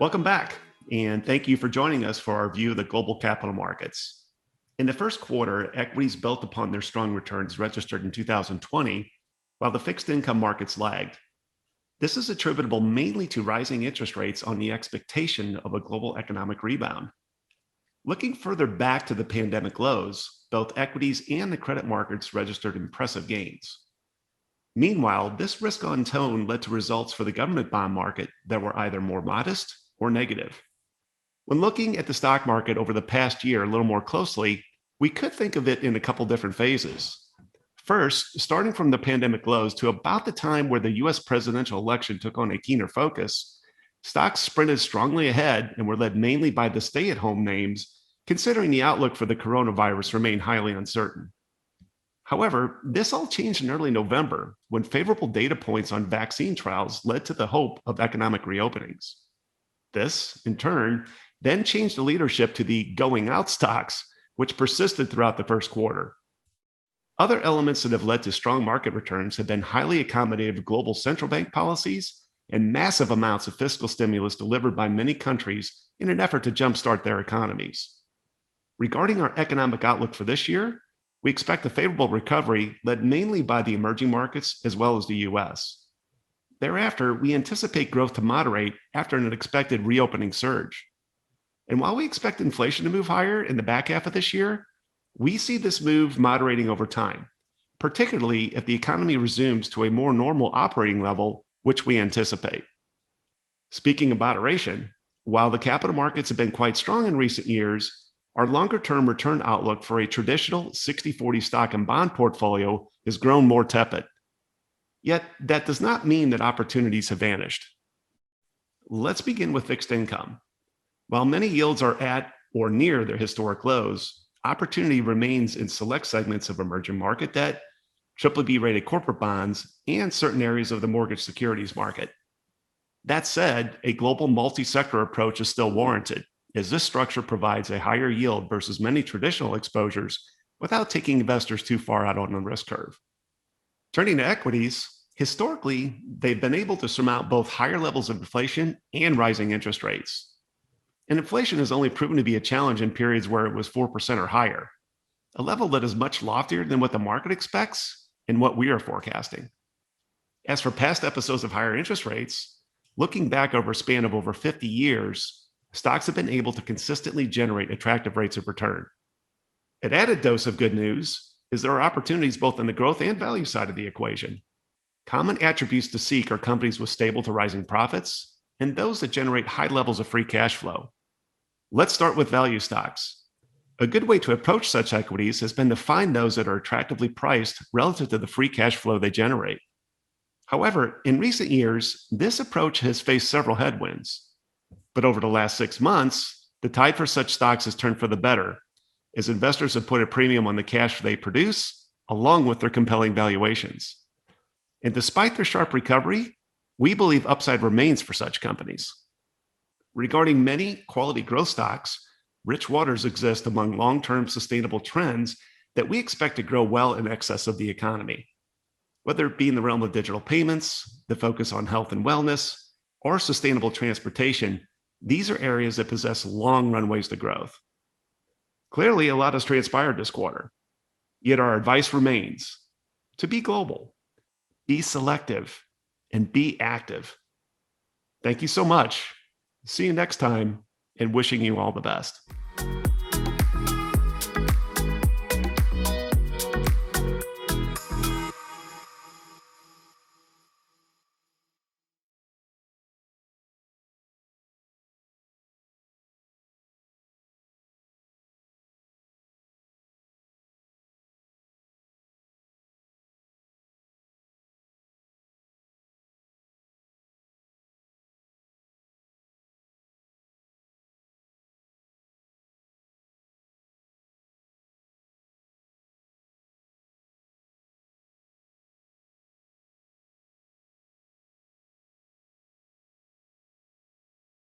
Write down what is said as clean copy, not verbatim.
Welcome back, and thank you for joining us for our view of the global capital markets. In the first quarter, equities built upon their strong returns registered in 2020, while the fixed income markets lagged. This is attributable mainly to rising interest rates on the expectation of a global economic rebound. Looking further back to the pandemic lows, both equities and the credit markets registered impressive gains. Meanwhile, this risk-on tone led to results for the government bond market that were either more modest or negative. When looking at the stock market over the past year a little more closely, we could think of it in a couple different phases. First, starting from the pandemic lows to about the time where the US presidential election took on a keener focus, stocks sprinted strongly ahead and were led mainly by the stay-at-home names, considering the outlook for the coronavirus remained highly uncertain. However, this all changed in early November when favorable data points on vaccine trials led to the hope of economic reopenings. This, in turn, then changed the leadership to the going out stocks, which persisted throughout the first quarter. Other elements that have led to strong market returns have been highly accommodative global central bank policies and massive amounts of fiscal stimulus delivered by many countries in an effort to jumpstart their economies. Regarding our economic outlook for this year, we expect a favorable recovery led mainly by the emerging markets as well as the US. Thereafter, we anticipate growth to moderate after an expected reopening surge. And while we expect inflation to move higher in the back half of this year, we see this move moderating over time, particularly if the economy resumes to a more normal operating level, which we anticipate. Speaking of moderation, while the capital markets have been quite strong in recent years, our longer-term return outlook for a traditional 60-40 stock and bond portfolio has grown more tepid. Yet, that does not mean that opportunities have vanished. Let's begin with fixed income. While many yields are at or near their historic lows, opportunity remains in select segments of emerging market debt, BBB-rated corporate bonds, and certain areas of the mortgage securities market. That said, a global multi-sector approach is still warranted, as this structure provides a higher yield versus many traditional exposures without taking investors too far out on the risk curve. Turning to equities, historically, they've been able to surmount both higher levels of inflation and rising interest rates. And inflation has only proven to be a challenge in periods where it was 4% or higher, a level that is much loftier than what the market expects and what we are forecasting. As for past episodes of higher interest rates, looking back over a span of over 50 years, stocks have been able to consistently generate attractive rates of return. An added dose of good news is there are opportunities both on the growth and value side of the equation. Common attributes to seek are companies with stable to rising profits and those that generate high levels of free cash flow. Let's start with value stocks. A good way to approach such equities has been to find those that are attractively priced relative to the free cash flow they generate. However, in recent years, this approach has faced several headwinds. But over the last 6 months, the tide for such stocks has turned for the better, as investors have put a premium on the cash they produce, along with their compelling valuations. And despite their sharp recovery, we believe upside remains for such companies. Regarding many quality growth stocks, rich waters exist among long-term sustainable trends that we expect to grow well in excess of the economy. Whether it be in the realm of digital payments, the focus on health and wellness, or sustainable transportation, these are areas that possess long runways to growth. Clearly, a lot has transpired this quarter, yet our advice remains to be global, be selective, and be active. Thank you so much. See you next time, and wishing you all the best.